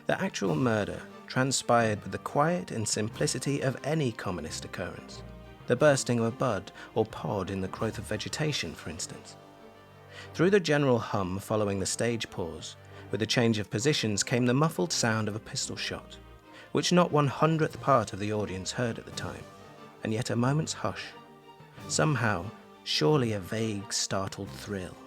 The actual murder transpired with the quiet and simplicity of any commonest occurrence. The bursting of a bud or pod in the growth of vegetation, for instance. Through the general hum following the stage pause, with the change of positions came the muffled sound of a pistol shot, which not 1/100th part of the audience heard at the time, and yet a moment's hush. Somehow, surely a vague, startled thrill.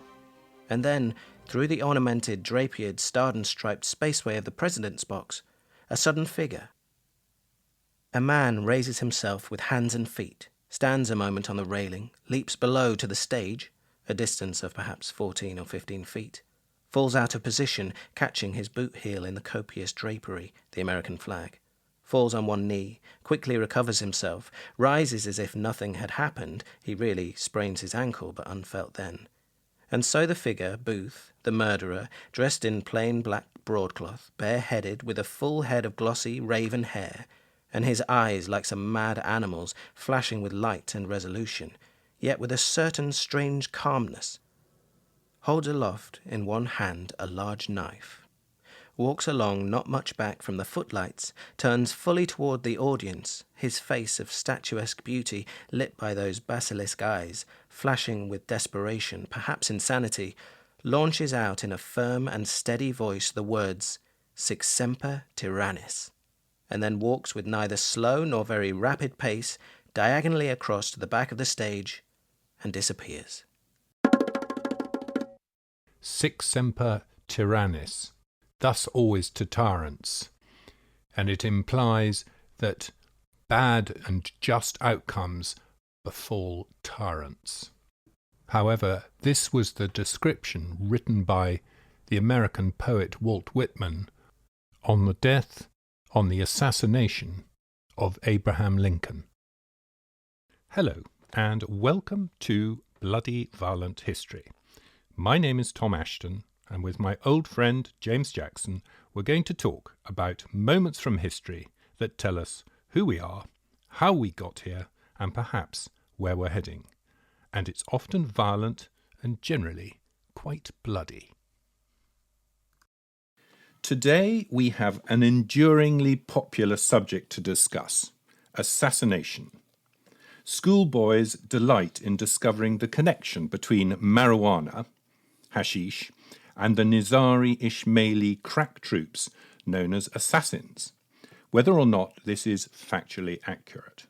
And then, through the ornamented, drapiered, starred and striped spaceway of the president's box, a sudden figure. A man raises himself with hands and feet, stands a moment on the railing, leaps below to the stage, a distance of perhaps 14 or 15 feet, falls out of position, catching his boot heel in the copious drapery, the American flag, falls on one knee, quickly recovers himself, rises as if nothing had happened, he really sprains his ankle but unfelt then. And so the figure, Booth, the murderer, dressed in plain black broadcloth, bare-headed, with a full head of glossy raven hair, and his eyes like some mad animal's, flashing with light and resolution, yet with a certain strange calmness, holds aloft in one hand a large knife, walks along not much back from the footlights, turns fully toward the audience, his face of statuesque beauty lit by those basilisk eyes, flashing with desperation, perhaps insanity, launches out in a firm and steady voice the words, Sic Semper Tyrannis, and then walks with neither slow nor very rapid pace diagonally across to the back of the stage and disappears. Sic Semper Tyrannis, thus always to tyrants, and it implies that bad and just outcomes befall tyrants. However, this was the description written by the American poet Walt Whitman on the assassination of Abraham Lincoln. Hello, and welcome to Bloody Violent History. My name is Tom Assheton, and with my old friend James Jackson, we're going to talk about moments from history that tell us who we are, how we got here, and perhaps where we're heading. And it's often violent and generally quite bloody. Today we have an enduringly popular subject to discuss: assassination. Schoolboys delight in discovering the connection between marijuana, hashish, and the Nizari Ismaili crack troops known as assassins, whether or not this is factually accurate.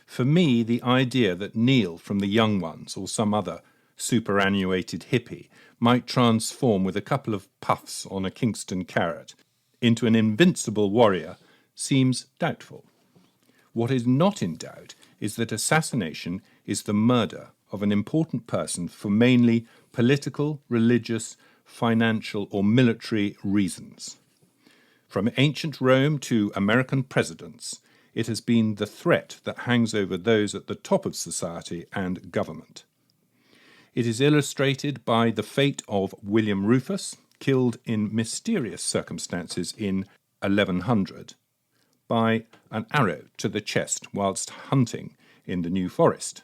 For me, the idea that Neil from the Young Ones or some other superannuated hippie might transform with a couple of puffs on a Kingston carrot into an invincible warrior seems doubtful. What is not in doubt is that assassination is the murder of an important person for mainly political, religious, financial, or military reasons. From ancient Rome to American presidents, it has been the threat that hangs over those at the top of society and government. It is illustrated by the fate of William Rufus, killed in mysterious circumstances in 1100, by an arrow to the chest whilst hunting in the New Forest.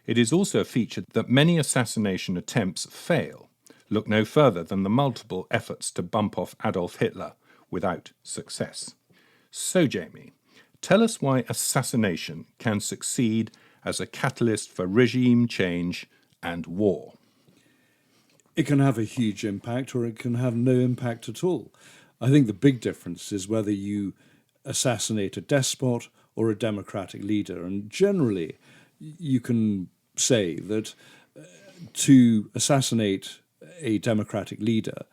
It is also featured that many assassination attempts fail. Look no further than the multiple efforts to bump off Adolf Hitler without success. So, Jamie, tell us why assassination can succeed as a catalyst for regime change and war. It can have a huge impact or it can have no impact at all. I think the big difference is whether you assassinate a despot or a democratic leader. And generally, you can say that to assassinate a democratic leader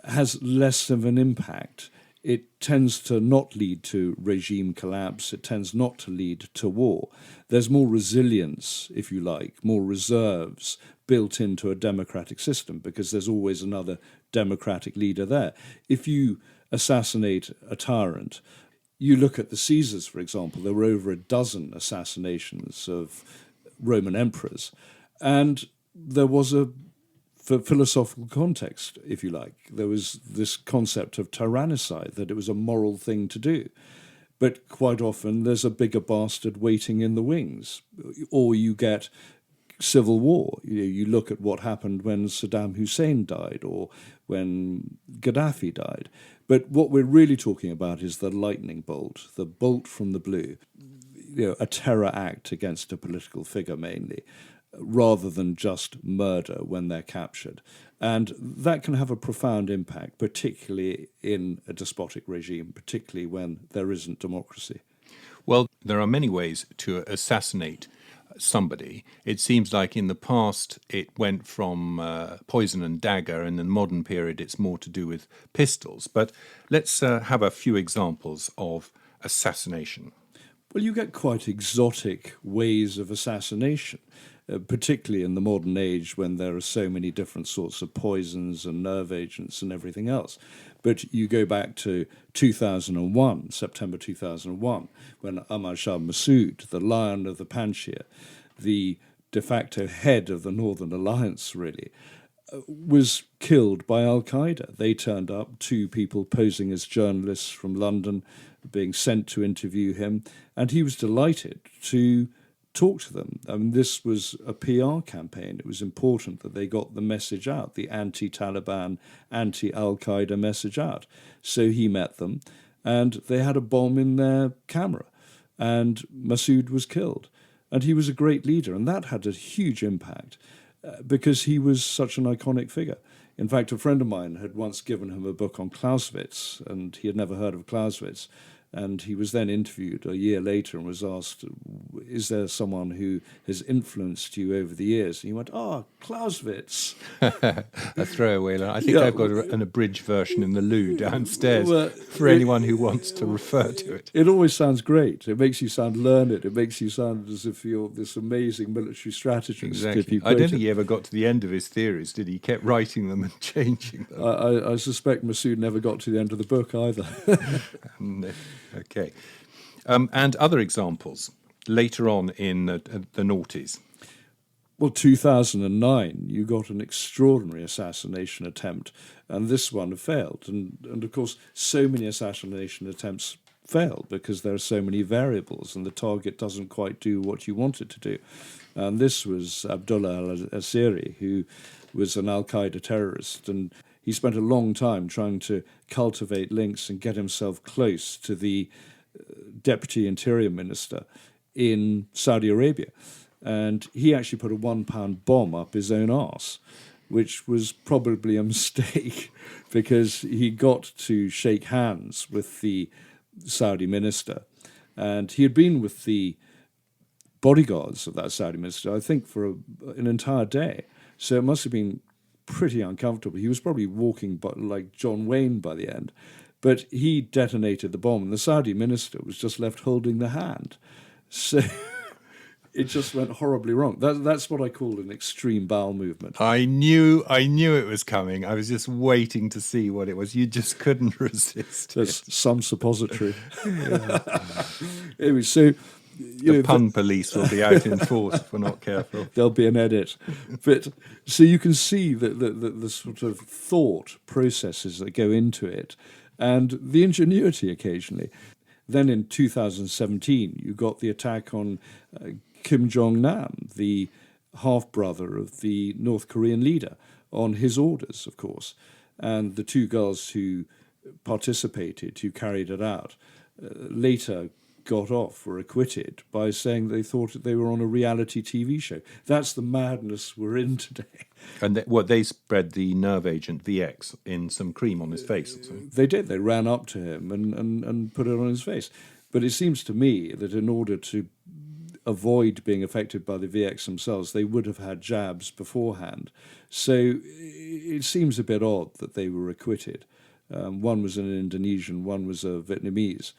has less of an impact. It tends to not lead to regime collapse. It tends not to lead to war. There's more resilience, if you like, more reserves built into a democratic system because there's always another democratic leader there. If you assassinate a tyrant, you look at the Caesars, for example, there were over a dozen assassinations of Roman emperors, and there was a philosophical context, if you like. There was this concept of tyrannicide, that it was a moral thing to do. But quite often there's a bigger bastard waiting in the wings, or you get civil war. You look at what happened when Saddam Hussein died or when Gaddafi died. But what we're really talking about is the lightning bolt, the bolt from the blue, a terror act against a political figure mainly, rather than just murder when they're captured. And that can have a profound impact, particularly in a despotic regime, particularly when there isn't democracy. Well, there are many ways to assassinate somebody. It seems like in the past it went from poison and dagger, and in the modern period it's more to do with pistols. But let's have a few examples of assassination. Well, you get quite exotic ways of assassination, particularly in the modern age when there are so many different sorts of poisons and nerve agents and everything else. But you go back to 2001, September 2001, when Ahmad Shah Massoud, the Lion of the Panjshir, the de facto head of the Northern Alliance, really, was killed by Al-Qaeda. They turned up, 2 people posing as journalists from London, being sent to interview him, and he was delighted to talk to them. I mean, this was a PR campaign. It was important that they got the message out, the anti-Taliban, anti-Al-Qaeda message out. So he met them, and they had a bomb in their camera, and Massoud was killed. And he was a great leader, and that had a huge impact because he was such an iconic figure. In fact, a friend of mine had once given him a book on Clausewitz, and he had never heard of Clausewitz. And he was then interviewed a year later and was asked, is there someone who has influenced you over the years? And he went, Clausewitz. A throwaway line. I think I've got an abridged version in the loo downstairs for anyone who wants to refer to it. It always sounds great. It makes you sound learned. It makes you sound as if you're this amazing military strategist. Exactly. I don't think he ever got to the end of his theories, did he? He kept writing them and changing them. I suspect Massoud never got to the end of the book either. Okay. And other examples later on in the noughties? Well, 2009, you got an extraordinary assassination attempt, and this one failed. And of course, so many assassination attempts fail because there are so many variables and the target doesn't quite do what you want it to do. And this was Abdullah al-Asiri, who was an al-Qaeda terrorist, and he spent a long time trying to cultivate links and get himself close to the deputy interior minister in Saudi Arabia. And he actually put a £1 bomb up his own arse, which was probably a mistake because he got to shake hands with the Saudi minister. And he had been with the bodyguards of that Saudi minister, I think, for an entire day. So it must have been pretty uncomfortable. He was probably walking like John Wayne by the end. But he detonated the bomb, and the Saudi minister was just left holding the hand. So it just went horribly wrong. That's what I call an extreme bowel movement. I knew it was coming. I was just waiting to see what it was. You just couldn't resist. There's some suppository. Anyway, so the pun police will be out in force if we're not careful. There'll be an edit. But so you can see the sort of thought processes that go into it and the ingenuity occasionally. Then in 2017, you got the attack on Kim Jong-nam, the half-brother of the North Korean leader, on his orders, of course. And the 2 girls who participated, who carried it out, later got off, were acquitted by saying they thought they were on a reality TV show. That's the madness we're in today. And they spread the nerve agent VX in some cream on his face. They did. They ran up to him and put it on his face. But it seems to me that in order to avoid being affected by the VX themselves, they would have had jabs beforehand. So it seems a bit odd that they were acquitted. One was an Indonesian, one was a Vietnamese.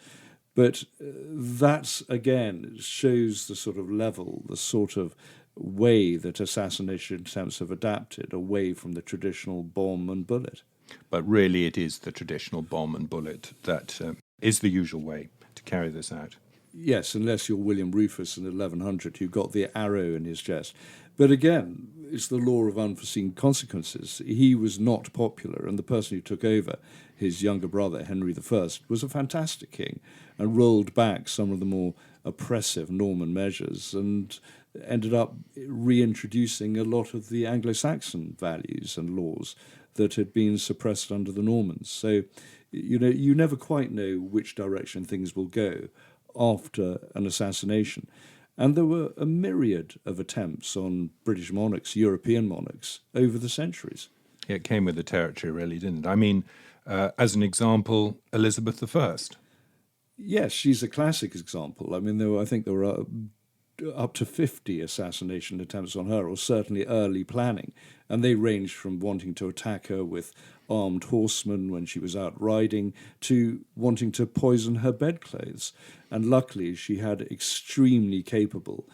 But that, again, shows the sort of level, the sort of way that assassination attempts have adapted away from the traditional bomb and bullet. But really it is the traditional bomb and bullet that is the usual way to carry this out. Yes, unless you're William Rufus in 1100, who got the arrow in his chest. But again, it's the law of unforeseen consequences. He was not popular, and the person who took over, his younger brother, Henry I, was a fantastic king and rolled back some of the more oppressive Norman measures, and ended up reintroducing a lot of the Anglo-Saxon values and laws that had been suppressed under the Normans. So, you never quite know which direction things will go after an assassination. And there were a myriad of attempts on British monarchs, European monarchs, over the centuries. It came with the territory, really, didn't it? I mean, as an example, Elizabeth I. Yes, she's a classic example. I mean, I think there were up to 50 assassination attempts on her, or certainly early planning. And they ranged from wanting to attack her with armed horsemen when she was out riding to wanting to poison her bedclothes. And luckily, she had extremely capable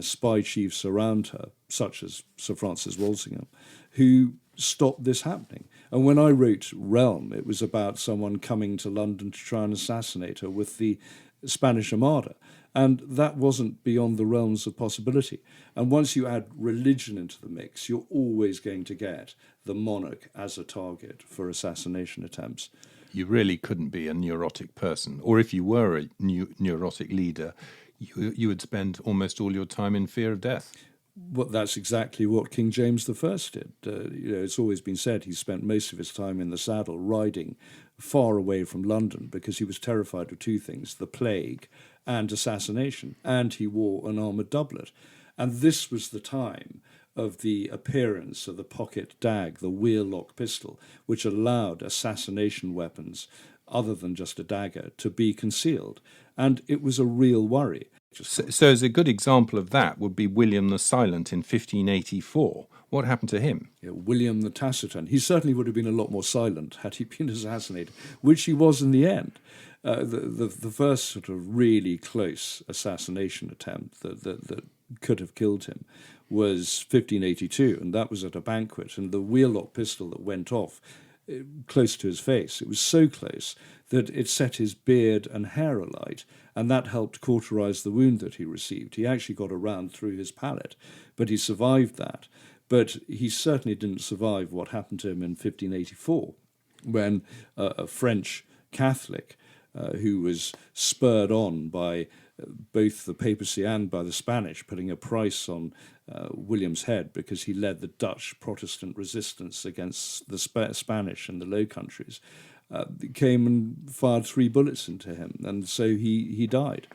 spy chiefs around her, such as Sir Francis Walsingham, who stopped this happening. And when I wrote Realm, it was about someone coming to London to try and assassinate her with the Spanish Armada. And that wasn't beyond the realms of possibility. And once you add religion into the mix, you're always going to get the monarch as a target for assassination attempts. You really couldn't be a neurotic person. Or if you were a neurotic leader, you would spend almost all your time in fear of death. Well, that's exactly what King James I did. It's always been said he spent most of his time in the saddle riding far away from London because he was terrified of two things, the plague and assassination, and he wore an armoured doublet. And this was the time of the appearance of the pocket dag, the wheel-lock pistol, which allowed assassination weapons, other than just a dagger, to be concealed. And it was a real worry. So as a good example of that would be William the Silent in 1584. What happened to him? Yeah, William the Taciturn. He certainly would have been a lot more silent had he been assassinated, which he was in the end. The first sort of really close assassination attempt that could have killed him was 1582, and that was at a banquet, and the wheel-lock pistol that went off close to his face, it was so close that it set his beard and hair alight, and that helped cauterize the wound that he received. He actually got a round through his palate, but he survived that. But he certainly didn't survive what happened to him in 1584, when a French Catholic who was spurred on by both the papacy and by the Spanish, putting a price on William's head because he led the Dutch Protestant resistance against the Spanish in the Low Countries, came and fired 3 bullets into him, and so he died.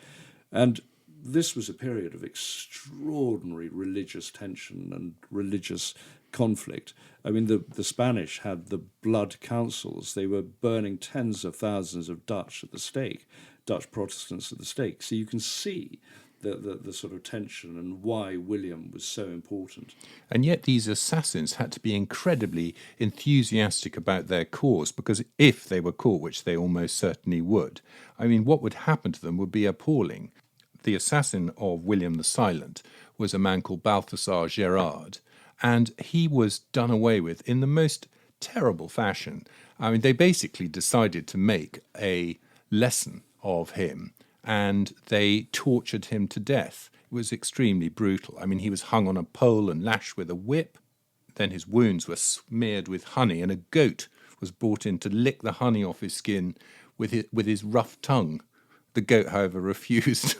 And this was a period of extraordinary religious tension and religious conflict. I mean, the Spanish had the blood councils. They were burning tens of thousands of Dutch at the stake, Dutch Protestants at the stake. So you can see the sort of tension and why William was so important. And yet these assassins had to be incredibly enthusiastic about their cause, because if they were caught, which they almost certainly would, I mean, what would happen to them would be appalling. The assassin of William the Silent was a man called Balthasar Gerard, and he was done away with in the most terrible fashion. I mean, they basically decided to make a lesson of him, and they tortured him to death. It was extremely brutal. I mean, he was hung on a pole and lashed with a whip. Then his wounds were smeared with honey, and a goat was brought in to lick the honey off his skin with his rough tongue. The goat, however, refused.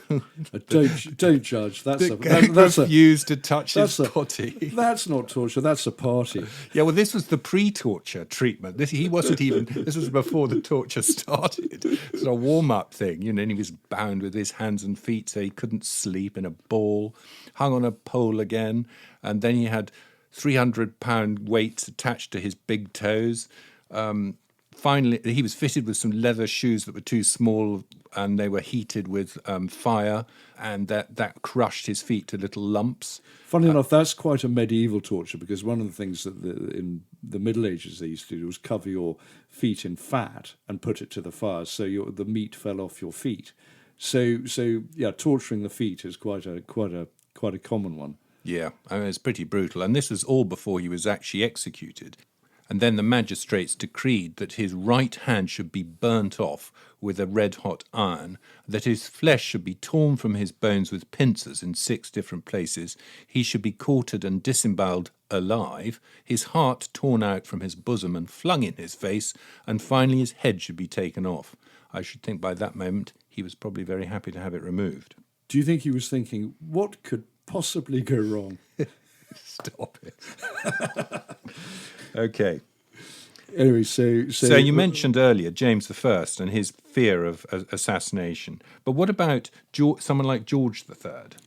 Don't judge. Refused to touch his body. That's not torture. That's a party. Yeah, well, this was the pre-torture treatment. This was before the torture started. It was a warm-up thing, and he was bound with his hands and feet so he couldn't sleep in a ball, hung on a pole again, and then he had 300-pound weights attached to his big toes. Finally, he was fitted with some leather shoes that were too small, and they were heated with fire, and that crushed his feet to little lumps. Funny enough, that's quite a medieval torture, because one of the things that in the Middle Ages they used to do was cover your feet in fat and put it to the fire so the meat fell off your feet. So yeah, torturing the feet is quite a common one. Yeah, I mean, it's pretty brutal, and this was all before he was actually executed. And then the magistrates decreed that his right hand should be burnt off with a red-hot iron, that his flesh should be torn from his bones with pincers in 6 different places, he should be quartered and disemboweled alive, his heart torn out from his bosom and flung in his face, and finally his head should be taken off. I should think by that moment he was probably very happy to have it removed. Do you think he was thinking, what could possibly go wrong? Stop it. Okay. Anyway, So you mentioned earlier James I and his fear of assassination. But what about someone like George III?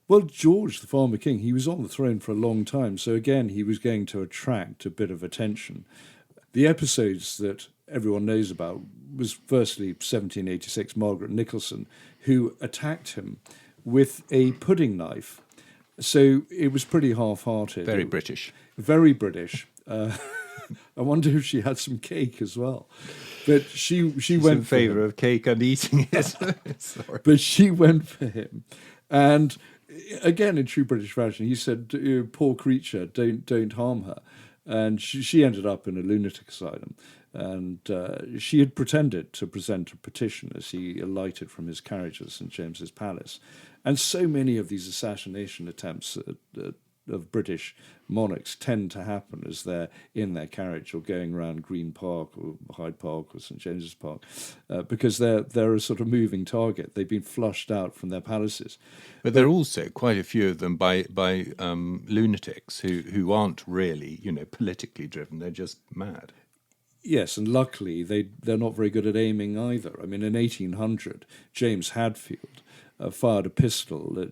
Well, George, the former king, he was on the throne for a long time. So again, he was going to attract a bit of attention. The episodes that everyone knows about was firstly 1786, Margaret Nicholson, who attacked him with a pudding knife. So it was pretty half-hearted. Very British. Very British. I wonder if she had some cake as well. But she's went in favour of cake and eating it. Sorry. But she went for him. And again, in true British fashion, he said, poor creature, don't harm her. And she ended up in a lunatic asylum. And she had pretended to present a petition as he alighted from his carriage at St. James's Palace. And so many of these assassination attempts of British monarchs tend to happen as they're in their carriage or going around Green Park or Hyde Park or St. James's Park, because they're a sort of moving target. They've been flushed out from their palaces. But there are also quite a few of them by lunatics who aren't really, politically driven. They're just mad. Yes, and luckily they're not very good at aiming either. I mean, in 1800, James Hadfield fired a pistol at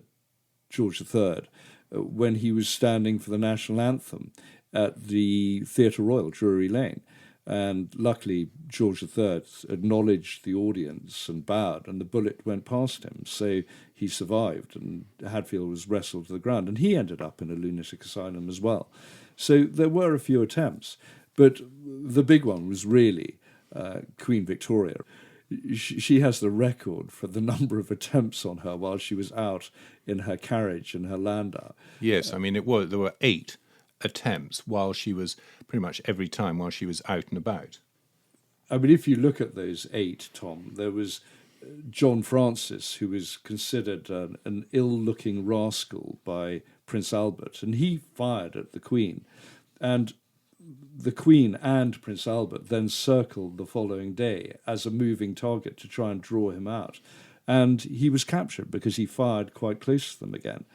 George III when he was standing for the national anthem at the Theatre Royal, Drury Lane. And luckily, George III acknowledged the audience and bowed, and the bullet went past him. So he survived, and Hadfield was wrestled to the ground, and he ended up in a lunatic asylum as well. So there were a few attempts, but the big one was really Queen Victoria. She has the record for the number of attempts on her while she was out in her carriage and her landau. Yes, I mean, there were 8 attempts while she was, pretty much every time while she was out and about. I mean, if you look at those 8, Tom, there was John Francis, who was considered an ill-looking rascal by Prince Albert, and he fired at the Queen. And the Queen and Prince Albert then circled the following day as a moving target to try and draw him out. And he was captured because he fired quite close to them again.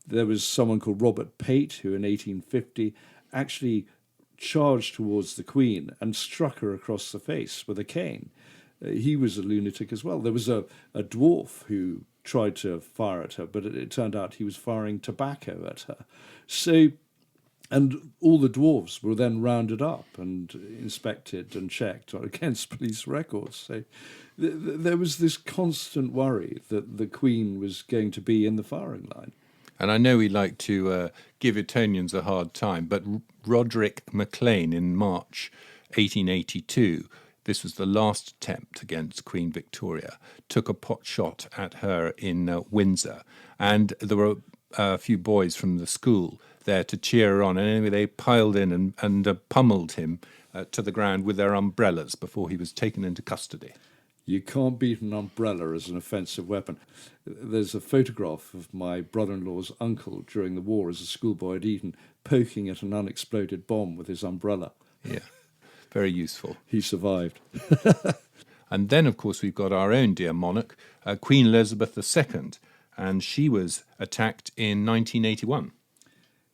There was someone called Robert Pate who in 1850 actually charged towards the Queen and struck her across the face with a cane. He was a lunatic as well. There was a dwarf who tried to fire at her, but it turned out he was firing tobacco at her. And all the dwarves were then rounded up and inspected and checked against police records. So there was this constant worry that the Queen was going to be in the firing line. And I know we like to give Etonians a hard time, but Roderick Maclean in March 1882, this was the last attempt against Queen Victoria, took a pot shot at her in Windsor. And there were a few boys from the school there to cheer her on. And anyway, they piled in and pummeled him to the ground with their umbrellas before he was taken into custody. You can't beat an umbrella as an offensive weapon. There's a photograph of my brother-in-law's uncle during the war as a schoolboy at Eton poking at an unexploded bomb with his umbrella. Yeah, very useful. He survived. And then, of course, we've got our own dear monarch, Queen Elizabeth II, and she was attacked in 1981.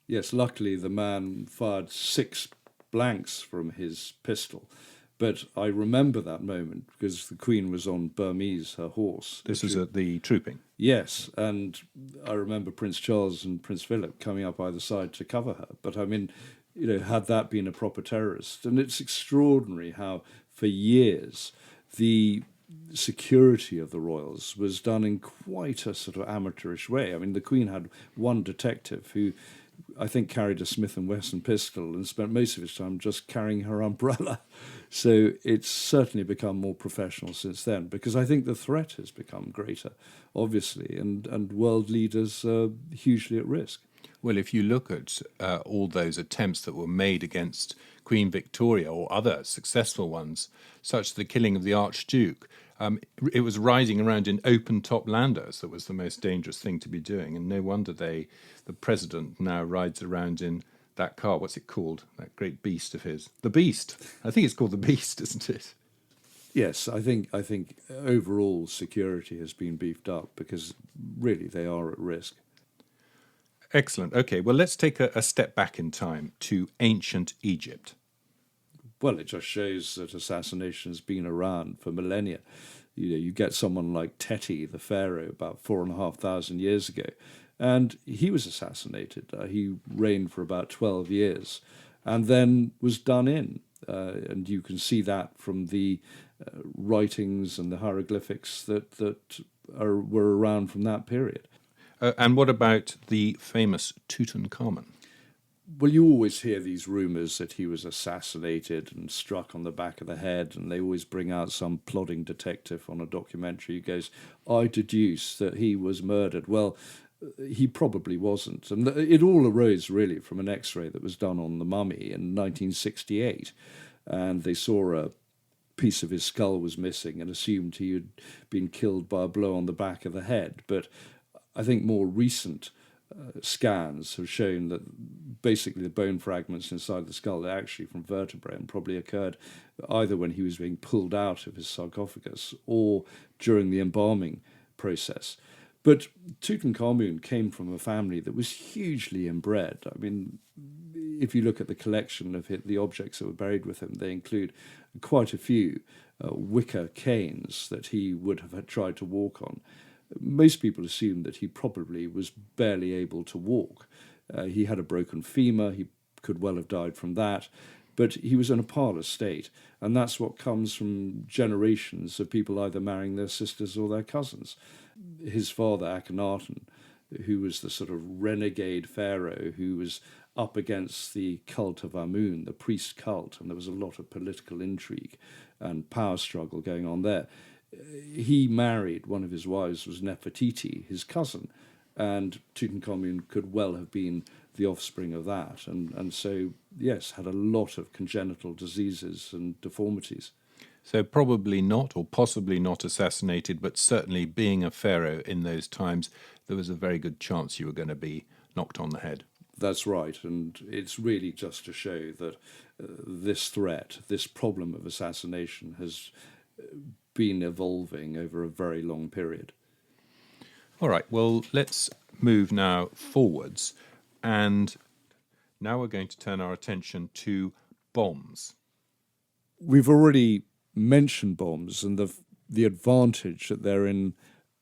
Yes, luckily the man fired 6 blanks from his pistol. But I remember that moment because the Queen was on Burmese, her horse. This was at the trooping? Yes, and I remember Prince Charles and Prince Philip coming up either side to cover her. But I mean, had that been a proper terrorist? And it's extraordinary how for years the security of the royals was done in quite a sort of amateurish way. I mean, the Queen had one detective who I think carried a Smith & Wesson pistol and spent most of his time just carrying her umbrella. So it's certainly become more professional since then, because I think the threat has become greater, obviously, and world leaders are hugely at risk. Well, if you look at all those attempts that were made against Queen Victoria or other successful ones, such as the killing of the Archduke, it was riding around in open-top landaus that was the most dangerous thing to be doing, and no wonder the president now rides around in that car. What's it called? That great beast of his. The Beast. I think it's called the Beast, isn't it? Yes, I think overall security has been beefed up because really they are at risk. Excellent. Okay, well, let's take a step back in time to ancient Egypt. Well, it just shows that assassination has been around for millennia. You get someone like Teti, the pharaoh, about 4,500 years ago, and he was assassinated. He reigned for about 12 years and then was done in. And you can see that from the writings and the hieroglyphics that were around from that period. And what about the famous Tutankhamun? Well, you always hear these rumours that he was assassinated and struck on the back of the head, and they always bring out some plodding detective on a documentary who goes, I deduce that he was murdered. Well, he probably wasn't. And it all arose really from an X-ray that was done on the mummy in 1968, and they saw a piece of his skull was missing and assumed he had been killed by a blow on the back of the head. But I think more recent scans have shown that basically the bone fragments inside the skull are actually from vertebrae and probably occurred either when he was being pulled out of his sarcophagus or during the embalming process. But Tutankhamun came from a family that was hugely inbred. I mean, if you look at the collection of the objects that were buried with him, they include quite a few wicker canes that he would have had tried to walk on. Most people assume that he probably was barely able to walk. He had a broken femur. He could well have died from that. But he was in a parlous state. And that's what comes from generations of people either marrying their sisters or their cousins. His father, Akhenaten, who was the sort of renegade pharaoh who was up against the cult of Amun, the priest cult, and there was a lot of political intrigue and power struggle going on there. He married, one of his wives was Nefertiti, his cousin, and Tutankhamun could well have been the offspring of that. And so, yes, had a lot of congenital diseases and deformities. So probably not, or possibly not assassinated, but certainly being a pharaoh in those times, there was a very good chance you were going to be knocked on the head. That's right, and it's really just to show that this threat, this problem of assassination has been evolving over a very long period. All right, well, let's move now forwards, and now we're going to turn our attention to bombs. We've already mentioned bombs and the advantage that they're in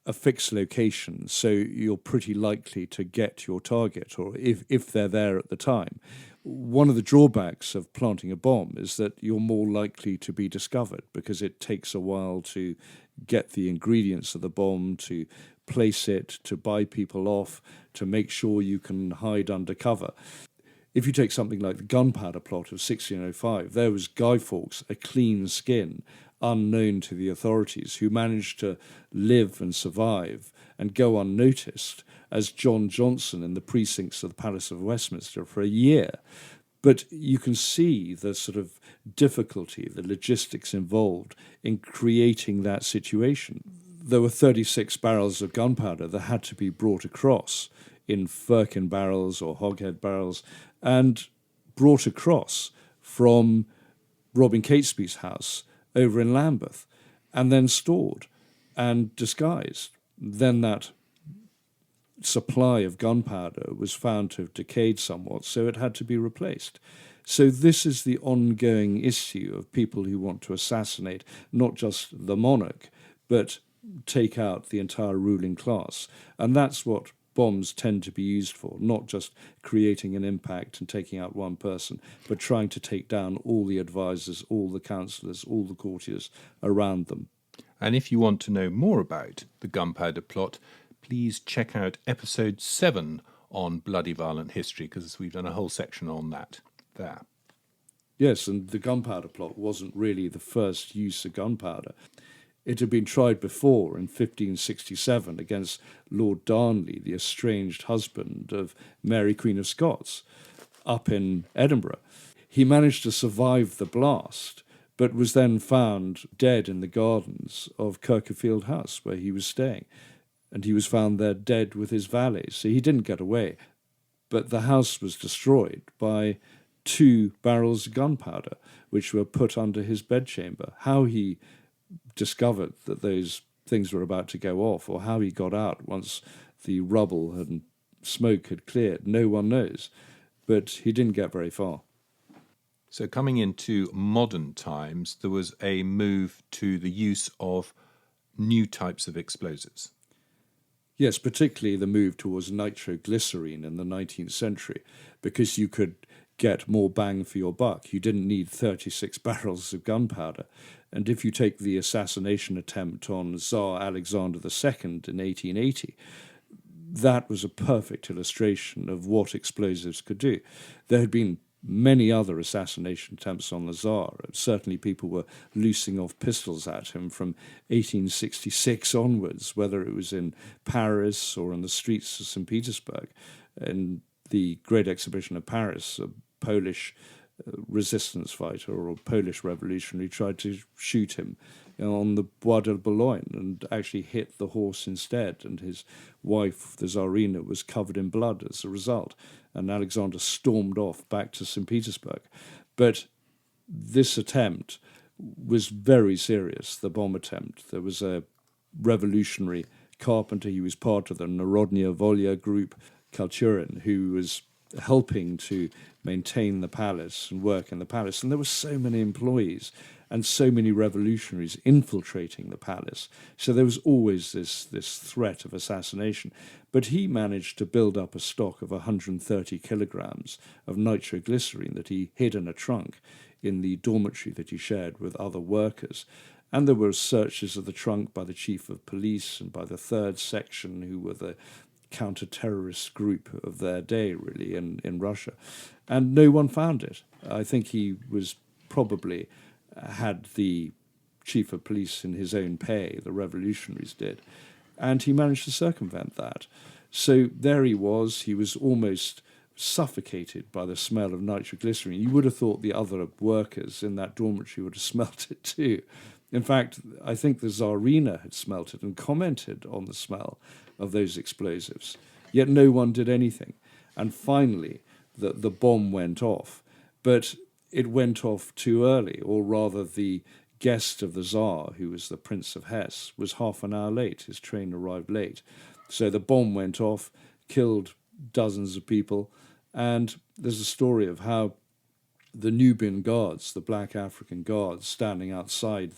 a fixed location, so you're pretty likely to get your target, or if they're there at the time. One of the drawbacks of planting a bomb is that you're more likely to be discovered because it takes a while to get the ingredients of the bomb, to place it, to buy people off, to make sure you can hide under cover. If you take something like the gunpowder plot of 1605, there was Guy Fawkes, a clean skin, unknown to the authorities, who managed to live and survive and go unnoticed as John Johnson in the precincts of the Palace of Westminster for a year. But you can see the sort of difficulty, the logistics involved in creating that situation. There were 36 barrels of gunpowder that had to be brought across in firkin barrels or hogshead barrels and brought across from Robin Catesby's house over in Lambeth and then stored and disguised. Then that supply of gunpowder was found to have decayed somewhat, so it had to be replaced. So this is the ongoing issue of people who want to assassinate not just the monarch, but take out the entire ruling class. And that's what bombs tend to be used for, not just creating an impact and taking out one person, but trying to take down all the advisors, all the councillors, all the courtiers around them. And if you want to know more about the gunpowder plot, please check out episode 7 on Bloody Violent History, because we've done a whole section on that there. Yes, and the gunpowder plot wasn't really the first use of gunpowder. It had been tried before in 1567 against Lord Darnley, the estranged husband of Mary, Queen of Scots, up in Edinburgh. He managed to survive the blast, but was then found dead in the gardens of Kirkerfield House, where he was staying. And he was found there dead with his valet, so he didn't get away. But the house was destroyed by 2 barrels of gunpowder, which were put under his bedchamber. How he discovered that those things were about to go off, or how he got out once the rubble had smoke had cleared. No one knows. But he didn't get very far. So coming into modern times, there was a move to the use of new types of explosives. Yes, particularly the move towards nitroglycerine in the 19th century, because you could get more bang for your buck. You didn't need 36 barrels of gunpowder. And if you take the assassination attempt on Tsar Alexander II in 1880, that was a perfect illustration of what explosives could do. There had been many other assassination attempts on the Tsar. Certainly people were loosing off pistols at him from 1866 onwards, whether it was in Paris or on the streets of St. Petersburg. In the Great Exhibition of Paris, a Polish resistance fighter or a Polish revolutionary tried to shoot him on the Bois de Boulogne and actually hit the horse instead, and his wife, the Tsarina, was covered in blood as a result, and Alexander stormed off back to St. Petersburg. But this attempt was very serious, the bomb attempt. There was a revolutionary carpenter, he was part of the Narodnya Volya group, Kalchurin, who was helping to maintain the palace and work in the palace. And there were so many employees and so many revolutionaries infiltrating the palace. So there was always this threat of assassination. But he managed to build up a stock of 130 kilograms of nitroglycerine that he hid in a trunk in the dormitory that he shared with other workers. And there were searches of the trunk by the chief of police and by the third section, who were the counter-terrorist group of their day, really, in Russia. And no one found it. I think he was probably had the chief of police in his own pay, the revolutionaries did, and he managed to circumvent that. So there he was almost suffocated by the smell of nitroglycerine. You would have thought the other workers in that dormitory would have smelt it too. In fact, I think the Tsarina had smelt it and commented on the smell of those explosives. Yet no one did anything. And finally, the bomb went off. But it went off too early, or rather the guest of the Tsar, who was the Prince of Hesse, was half an hour late. His train arrived late. So the bomb went off, killed dozens of people. And there's a story of how the Nubian guards, the black African guards standing outside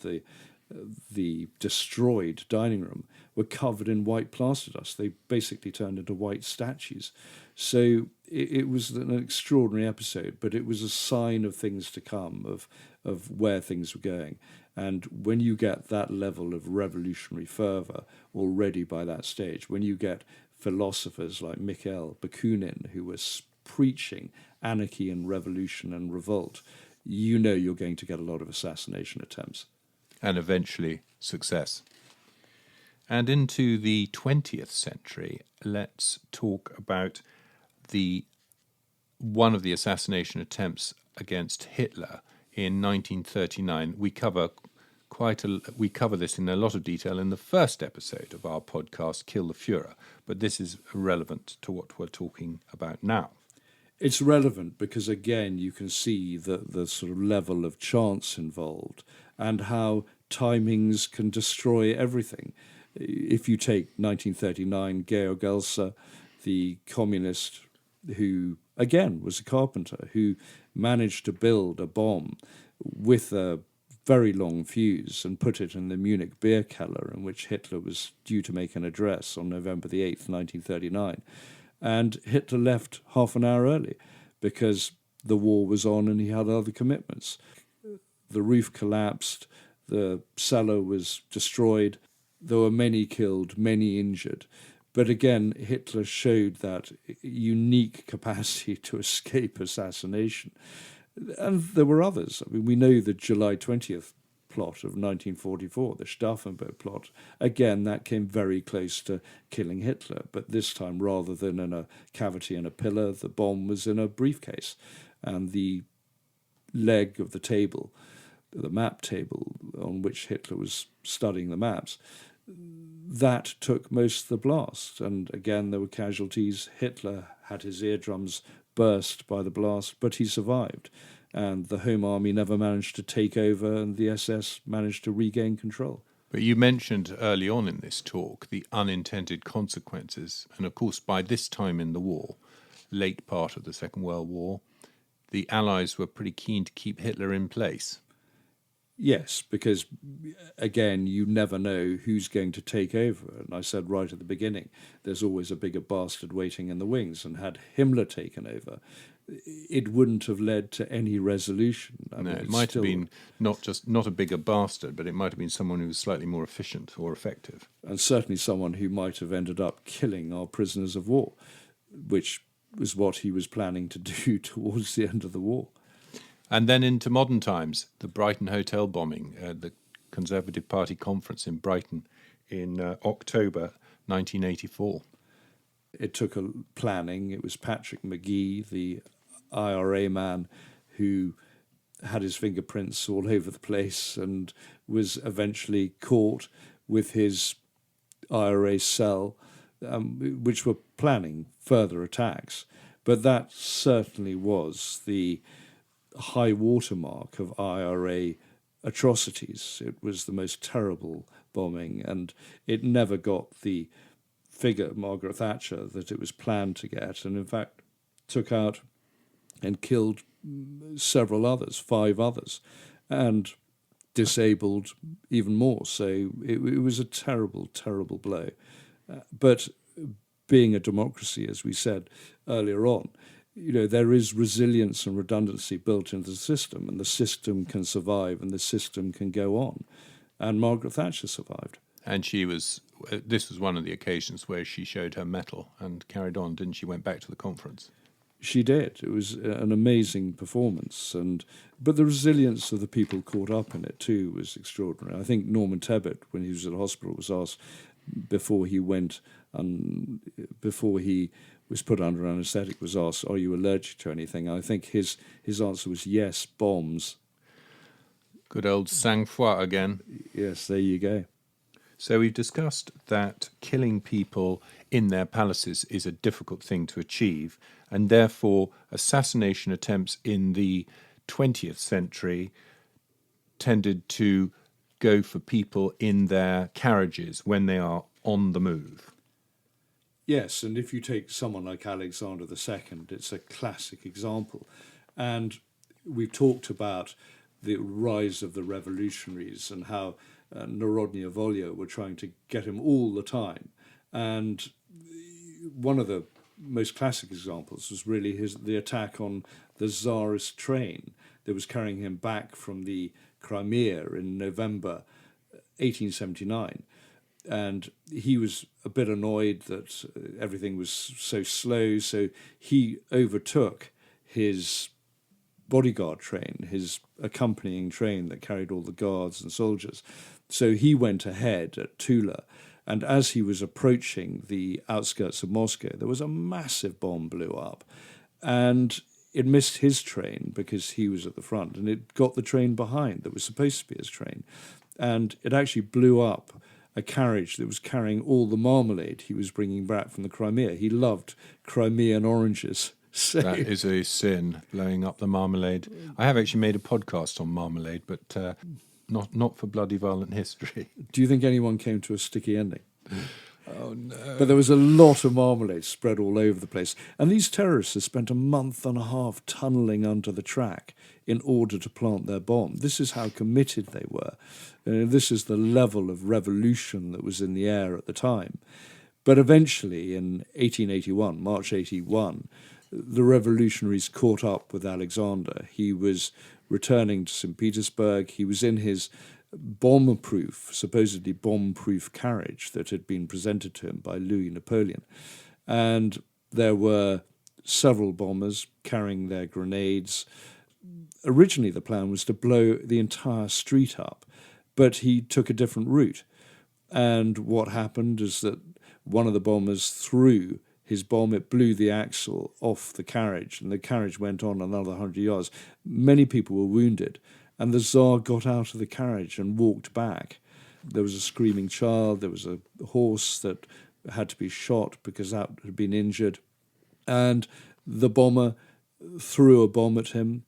the destroyed dining room, were covered in white plaster dust. They basically turned into white statues. So it was an extraordinary episode, but it was a sign of things to come, of where things were going. And when you get that level of revolutionary fervour already by that stage, when you get philosophers like Mikhail Bakunin, who was preaching anarchy and revolution and revolt, you know you're going to get a lot of assassination attempts. And eventually success. And into the 20th century, let's talk about one of the assassination attempts against Hitler in 1939. We cover this in a lot of detail in the first episode of our podcast, Kill the Führer, but this is relevant to what we're talking about now. It's relevant because, again, you can see the sort of level of chance involved and how timings can destroy everything. If you take 1939, Georg Elser, the communist who, again, was a carpenter, who managed to build a bomb with a very long fuse and put it in the Munich beer cellar in which Hitler was due to make an address on November the 8th, 1939. And Hitler left half an hour early because the war was on and he had other commitments. The roof collapsed, the cellar was destroyed, there were many killed, many injured. But again, Hitler showed that unique capacity to escape assassination. And there were others. I mean, we know the July 20th plot of 1944, the Stauffenberg plot. Again, that came very close to killing Hitler, but this time, rather than in a cavity in a pillar, the bomb was in a briefcase. And the leg of the table, the map table on which Hitler was studying the maps, that took most of the blast. And again, there were casualties. Hitler had his eardrums burst by the blast, but he survived. And the Home Army never managed to take over, and the SS managed to regain control. But you mentioned early on in this talk the unintended consequences. And of course, by this time in the war, late part of the Second World War, the Allies were pretty keen to keep Hitler in place. Yes, because, again, you never know who's going to take over. And I said right at the beginning, there's always a bigger bastard waiting in the wings. And had Himmler taken over, it wouldn't have led to any resolution. No, it might have been not a bigger bastard, but it might have been someone who was slightly more efficient or effective. And certainly someone who might have ended up killing our prisoners of war, which was what he was planning to do towards the end of the war. And then into modern times, the Brighton Hotel bombing, the Conservative Party conference in Brighton in October 1984. It took a planning. It was Patrick McGee, the IRA man, who had his fingerprints all over the place and was eventually caught with his IRA cell, which were planning further attacks. But that certainly was the high watermark of IRA atrocities. It was the most terrible bombing, and it never got the figure, Margaret Thatcher, that it was planned to get, and in fact took out and killed several others, 5 others, and disabled even more. So it was a terrible, terrible blow. But being a democracy, as we said earlier on, there is resilience and redundancy built into the system, and the system can survive and the system can go on. And Margaret Thatcher survived. And this was one of the occasions where she showed her mettle and carried on, didn't she? Went back to the conference. She did. It was an amazing performance, but the resilience of the people caught up in it too was extraordinary. I think Norman Tebbit, when he was at the hospital, was asked before he was put under anaesthetic, was asked, "Are you allergic to anything?" I think his answer was yes, bombs. Good old sang-froid again. Yes, there you go. So we've discussed that killing people in their palaces is a difficult thing to achieve, and therefore assassination attempts in the 20th century tended to go for people in their carriages when they are on the move. Yes, and if you take someone like Alexander II, it's a classic example. And we've talked about the rise of the revolutionaries and how Narodnya Volya were trying to get him all the time. And one of the most classic examples was really the attack on the Tsarist train that was carrying him back from the Crimea in November 1879. And he was a bit annoyed that everything was so slow, so he overtook his bodyguard train, his accompanying train that carried all the guards and soldiers. So he went ahead at Tula, and as he was approaching the outskirts of Moscow, there was a massive bomb blew up, and it missed his train because he was at the front, and it got the train behind that was supposed to be his train, and it actually blew up a carriage that was carrying all the marmalade he was bringing back from the Crimea. He loved Crimean oranges. So that is a sin, blowing up the marmalade. I have actually made a podcast on marmalade, but not for Bloody Violent History. Do you think anyone came to a sticky ending? Oh, no. But there was a lot of marmalade spread all over the place. And these terrorists had spent a month and a half tunnelling under the track in order to plant their bomb. This is how committed they were. This is the level of revolution that was in the air at the time. But eventually, in 1881, March 81, the revolutionaries caught up with Alexander. He was returning to St. Petersburg. He was in his supposedly bomb-proof carriage that had been presented to him by Louis Napoleon. And there were several bombers carrying their grenades. Originally, the plan was to blow the entire street up, but he took a different route. And what happened is that one of the bombers threw his bomb, it blew the axle off the carriage, and the carriage went on another 100 yards. Many people were wounded, and the Tsar got out of the carriage and walked back. There was a screaming child, there was a horse that had to be shot because that had been injured, and the bomber threw a bomb at him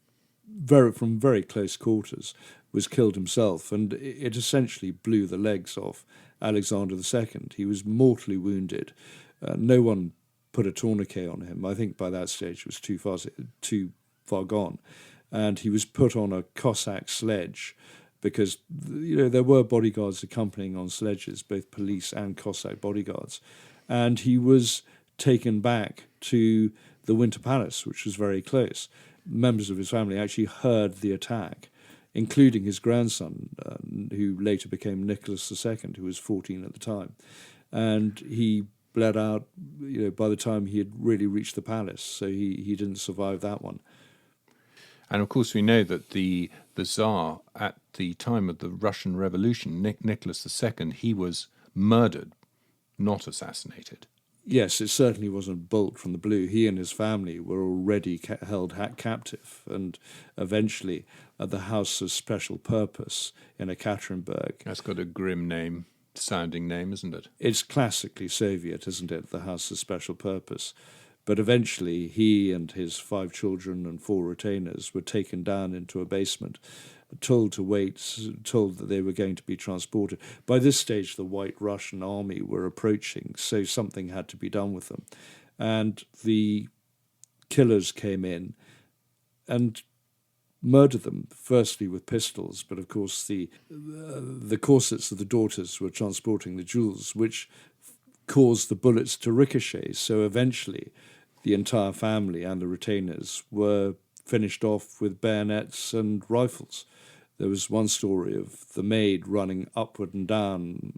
from very close quarters, was killed himself, and it essentially blew the legs off Alexander II. He was mortally wounded. No one put a tourniquet on him. I think by that stage it was too far gone. And he was put on a Cossack sledge because there were bodyguards accompanying on sledges, both police and Cossack bodyguards. And he was taken back to the Winter Palace, which was very close. Members of his family actually heard the attack, including his grandson, who later became Nicholas II, who was 14 at the time. And he bled out by the time he had really reached the palace, so he didn't survive that one. And of course we know that the Tsar, at the time of the Russian Revolution, Nicholas II, he was murdered, not assassinated. Yes, it certainly wasn't a bolt from the blue. He and his family were already held captive, and eventually at the House of Special Purpose in Ekaterinburg. That's got a grim sounding name, isn't it? It's classically Soviet, isn't it, the House of Special Purpose? But eventually he and his 5 children and 4 retainers were taken down into a basement, told to wait, told that they were going to be transported. By this stage, the White Russian army were approaching, so something had to be done with them. And the killers came in and murdered them, firstly with pistols, but of course the corsets of the daughters were transporting the jewels, which caused the bullets to ricochet. So eventually the entire family and the retainers were finished off with bayonets and rifles. There was one story of the maid running upward and down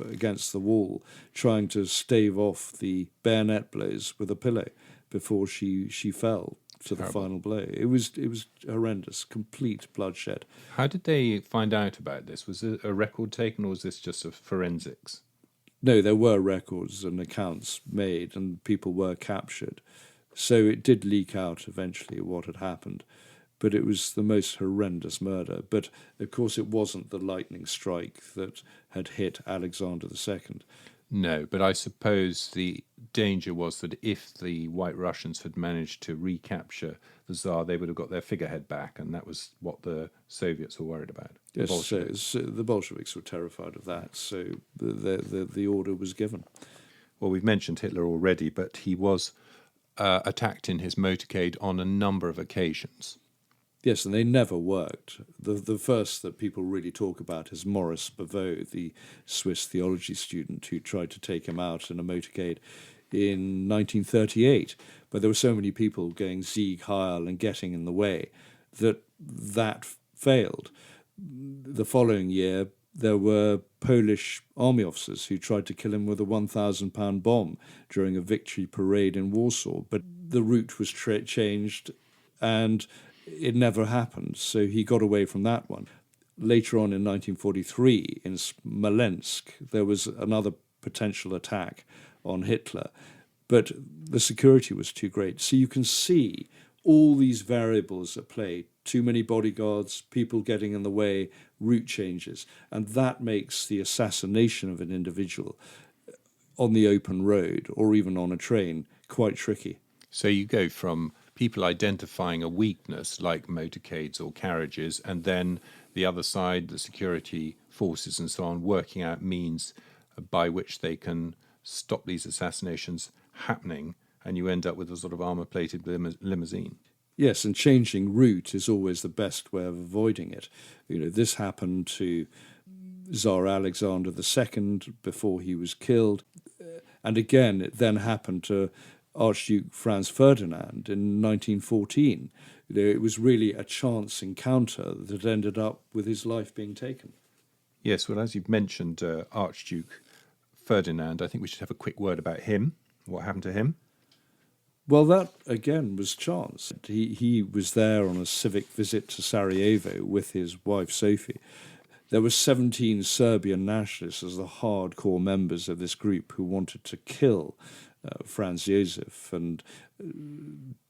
against the wall, trying to stave off the bayonet blows with a pillow before she fell to the final blow. It was horrendous, complete bloodshed. How did they find out about this? Was it a record taken, or was this just a forensics? No, there were records and accounts made, and people were captured. So it did leak out eventually what had happened. But it was the most horrendous murder. But, of course, it wasn't the lightning strike that had hit Alexander II. No, but I suppose the danger was that if the White Russians had managed to recapture the Tsar, they would have got their figurehead back, and that was what the Soviets were worried about. Yes, so the Bolsheviks were terrified of that, so the order was given. Well, we've mentioned Hitler already, but he was attacked in his motorcade on a number of occasions. Yes, and they never worked. The first that people really talk about is Maurice Bavot, the Swiss theology student who tried to take him out in a motorcade in 1938. But there were so many people going Sieg Heil and getting in the way that failed. The following year, there were Polish army officers who tried to kill him with a 1,000-pound bomb during a victory parade in Warsaw. But the route was changed and it never happened, so he got away from that one. Later on in 1943, in Smolensk, there was another potential attack on Hitler, but the security was too great. So you can see all these variables at play: too many bodyguards, people getting in the way, route changes, and that makes the assassination of an individual on the open road or even on a train quite tricky. So you go from people identifying a weakness like motorcades or carriages, and then the other side, the security forces and so on, working out means by which they can stop these assassinations happening, and you end up with a sort of armour-plated limousine. Yes, and changing route is always the best way of avoiding it. This happened to Tsar Alexander II before he was killed, and again it then happened to Archduke Franz Ferdinand in 1914. It was really a chance encounter that ended up with his life being taken. Yes, well, as you've mentioned, Archduke Ferdinand, I think we should have a quick word about him. What happened to him? Well, that, again, was chance. He was there on a civic visit to Sarajevo with his wife, Sophie. There were 17 Serbian nationalists as the hardcore members of this group who wanted to kill Franz Josef and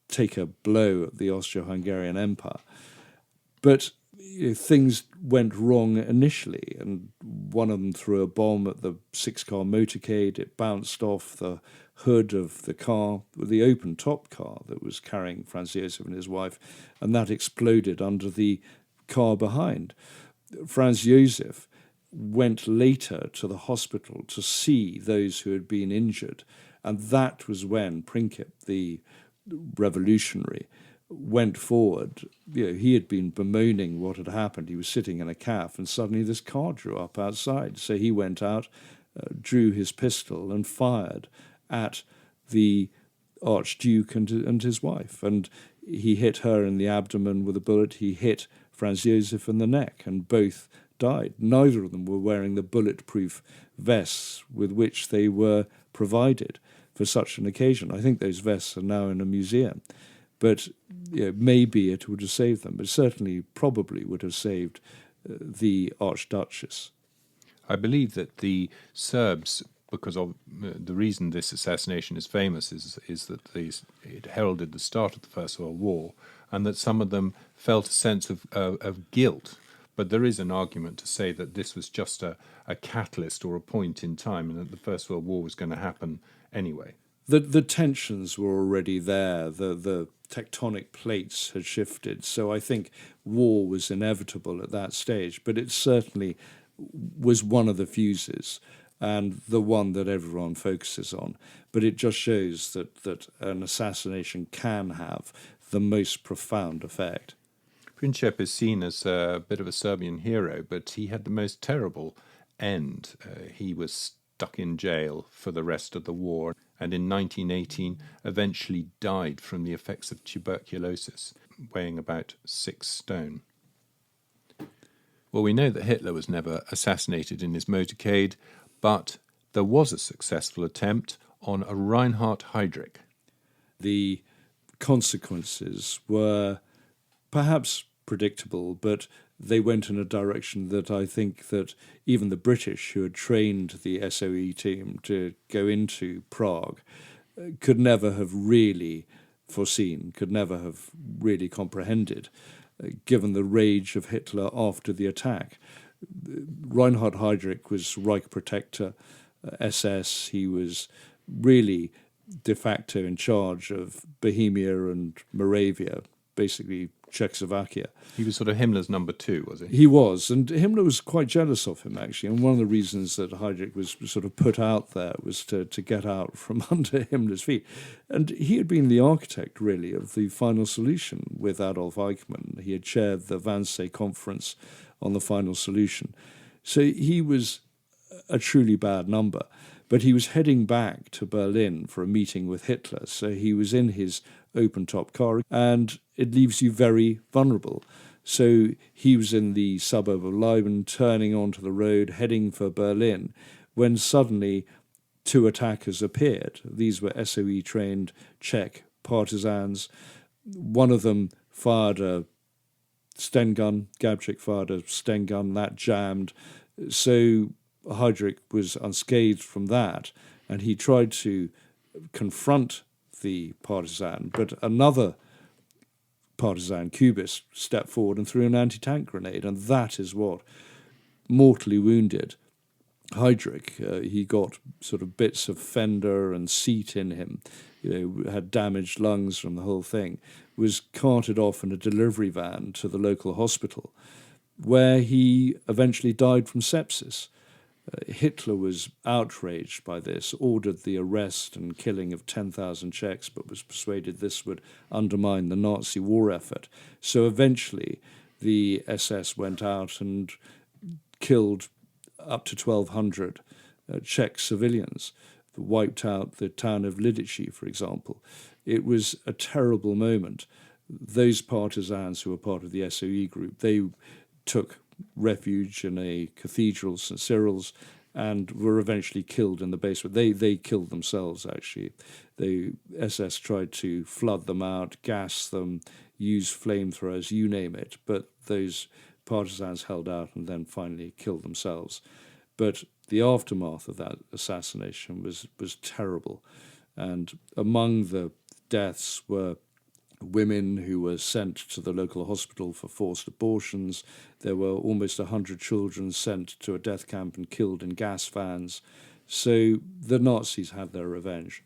take a blow at the Austro-Hungarian Empire. But things went wrong initially, and one of them threw a bomb at the 6-car motorcade. It bounced off the hood of the car, the open-top car that was carrying Franz Josef and his wife, and that exploded under the car behind. Franz Josef went later to the hospital to see those who had been injured, and that was when Princkip, the revolutionary, went forward. He had been bemoaning what had happened. He was sitting in a cafe, and suddenly this car drew up outside. So he went out, drew his pistol, and fired at the Archduke and his wife. And he hit her in the abdomen with a bullet. He hit Franz Josef in the neck, and both died. Neither of them were wearing the bulletproof vests with which they were provided for such an occasion. I think those vests are now in a museum. But maybe it would have saved them, but certainly probably would have saved the Archduchess. I believe that the Serbs, because of the reason this assassination is famous, is that it heralded the start of the First World War, and that some of them felt a sense of guilt. But there is an argument to say that this was just a catalyst or a point in time, and that the First World War was going to happen anyway. The tensions were already there. The tectonic plates had shifted. So I think war was inevitable at that stage. But it certainly was one of the fuses, and the one that everyone focuses on. But it just shows that an assassination can have the most profound effect. Prinčep is seen as a bit of a Serbian hero, but he had the most terrible end. He was stuck in jail for the rest of the war, and in 1918 eventually died from the effects of tuberculosis, weighing about 6 stone. Well, we know that Hitler was never assassinated in his motorcade, but there was a successful attempt on a Reinhard Heydrich. The consequences were perhaps predictable, but they went in a direction that I think that even the British, who had trained the SOE team to go into Prague, could never have really foreseen, could never have really comprehended, given the rage of Hitler after the attack. Reinhard Heydrich was Reich Protector, SS. He was really de facto in charge of Bohemia and Moravia, basically Czechoslovakia. He was sort of Himmler's number 2, was he? He was, and Himmler was quite jealous of him, actually. And one of the reasons that Heydrich was sort of put out there was to get out from under Himmler's feet. And he had been the architect, really, of the final solution with Adolf Eichmann. He had chaired the Wannsee Conference on the final solution. So he was a truly bad number. But he was heading back to Berlin for a meeting with Hitler. So he was in his open-top car, and it leaves you very vulnerable. So he was in the suburb of Leiden, turning onto the road, heading for Berlin, when suddenly 2 attackers appeared. These were SOE-trained Czech partisans. One of them fired a Sten gun. Gabčík fired a Sten gun. That jammed. So Heydrich was unscathed from that, and he tried to confront the partisan, but another partisan, cubist, stepped forward and threw an anti-tank grenade, and that is what mortally wounded Heydrich. He got sort of bits of fender and seat in him, had damaged lungs from the whole thing, was carted off in a delivery van to the local hospital, where he eventually died from sepsis. Hitler was outraged by this, ordered the arrest and killing of 10,000 Czechs, but was persuaded this would undermine the Nazi war effort. So eventually the SS went out and killed up to 1,200 Czech civilians, wiped out the town of Lidice, for example. It was a terrible moment. Those partisans who were part of the SOE group, they took refuge in a cathedral, St. Cyril's, and were eventually killed in the basement. They killed themselves, actually. The SS tried to flood them out, gas them, use flamethrowers, you name it, but those partisans held out and then finally killed themselves. But the aftermath of that assassination was terrible, and among the deaths were women who were sent to the local hospital for forced abortions. There were almost 100 children sent to a death camp and killed in gas vans. So the Nazis had their revenge.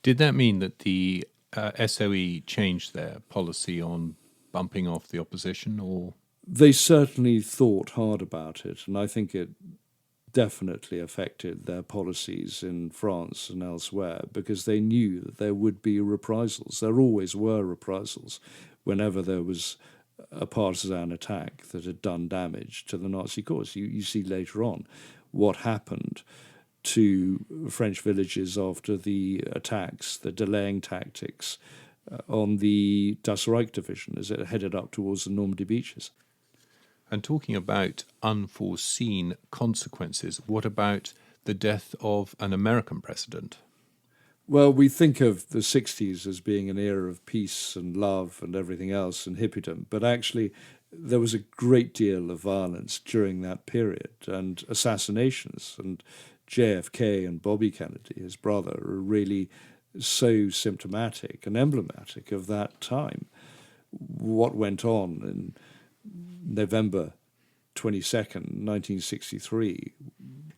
Did that mean that the SOE changed their policy on bumping off the opposition, or? They certainly thought hard about it, and I think it definitely affected their policies in France and elsewhere, because they knew that there would be reprisals. There always were reprisals whenever there was a partisan attack that had done damage to the Nazi cause. You see later on what happened to French villages after the attacks, the delaying tactics on the Das Reich division as it headed up towards the Normandy beaches. And talking about unforeseen consequences, what about the death of an American president? Well, we think of the 60s as being an era of peace and love and everything else and hippiedom, but actually there was a great deal of violence during that period, and assassinations, and JFK and Bobby Kennedy, his brother, are really so symptomatic and emblematic of that time. What went on in November 22nd, 1963,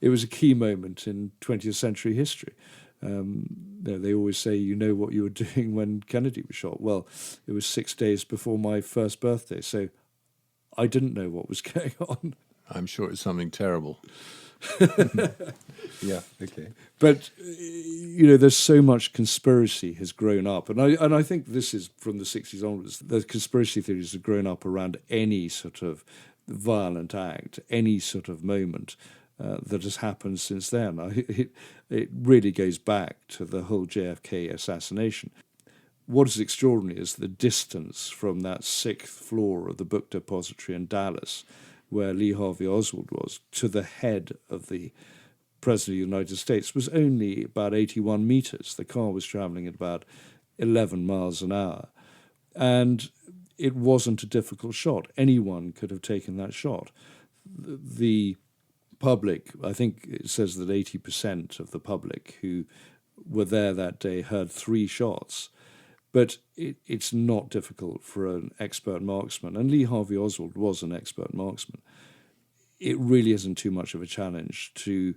it was a key moment in 20th century history. They always say, you know what you were doing when Kennedy was shot. Well, it was 6 days before my first birthday, so I didn't know what was going on. I'm sure it's something terrible. Yeah, okay. But, there's so much conspiracy has grown up. And I think this is from the 60s onwards. The conspiracy theories have grown up around any sort of violent act, any sort of moment that has happened since then. It really goes back to the whole JFK assassination. What is extraordinary is the distance from that 6th floor of the book depository in Dallas, where Lee Harvey Oswald was, to the head of the President of the United States was only about 81 meters. The car was traveling at about 11 miles an hour. And it wasn't a difficult shot. Anyone could have taken that shot. The public, I think it says that 80% of the public who were there that day heard 3 shots. But it's not difficult for an expert marksman, and Lee Harvey Oswald was an expert marksman. It really isn't too much of a challenge to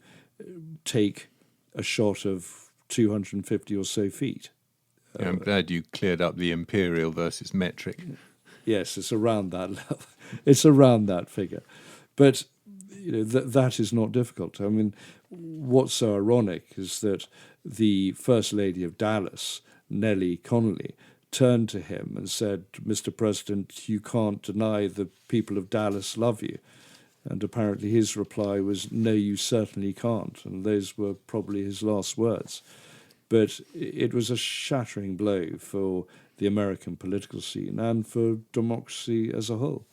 take a shot of 250 or so feet. Yeah, I'm glad you cleared up the imperial versus metric. Yes, it's around that level. It's around that figure. But that is not difficult. I mean, what's so ironic is that the First Lady of Dallas, Nellie Connolly, turned to him and said, "Mr. President, you can't deny the people of Dallas love you." And apparently his reply was, "No, you certainly can't." And those were probably his last words. But it was a shattering blow for the American political scene and for democracy as a whole.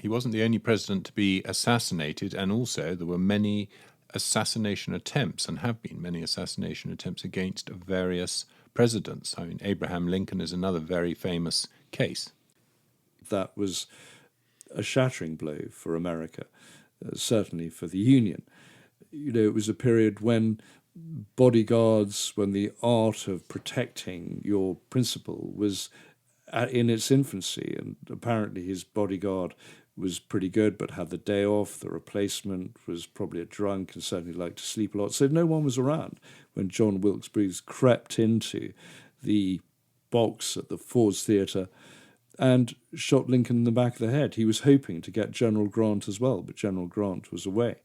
He wasn't the only president to be assassinated, and also there were many assassination attempts, and have been many assassination attempts against various presidents. I mean, Abraham Lincoln is another very famous case. That was a shattering blow for America, certainly for the Union. It was a period when bodyguards, when the art of protecting your principal was in its infancy, and apparently his bodyguard was pretty good but had the day off. The replacement was probably a drunk and certainly liked to sleep a lot. So no one was around when John Wilkes Booth crept into the box at the Ford's Theatre and shot Lincoln in the back of the head. He was hoping to get General Grant as well, but General Grant was away.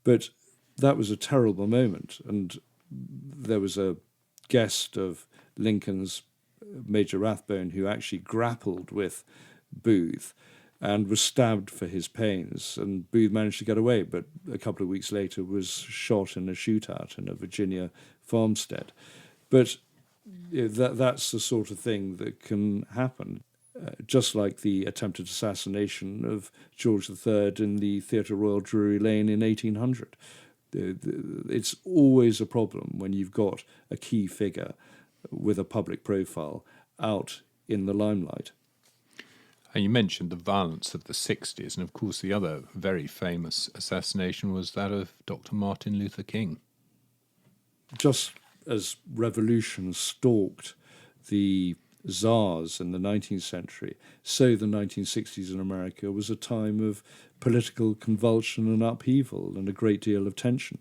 But that was a terrible moment, and there was a guest of Lincoln's, Major Rathbone, who actually grappled with Booth and was stabbed for his pains, and Booth managed to get away, but a couple of weeks later was shot in a shootout in a Virginia farmstead. But that's the sort of thing that can happen, just like the attempted assassination of George III in the Theatre Royal Drury Lane in 1800. It's always a problem when you've got a key figure with a public profile out in the limelight. And you mentioned the violence of the 60s, and of course the other very famous assassination was that of Dr. Martin Luther King. Just as revolution stalked the czars in the 19th century, so the 1960s in America was a time of political convulsion and upheaval and a great deal of tension.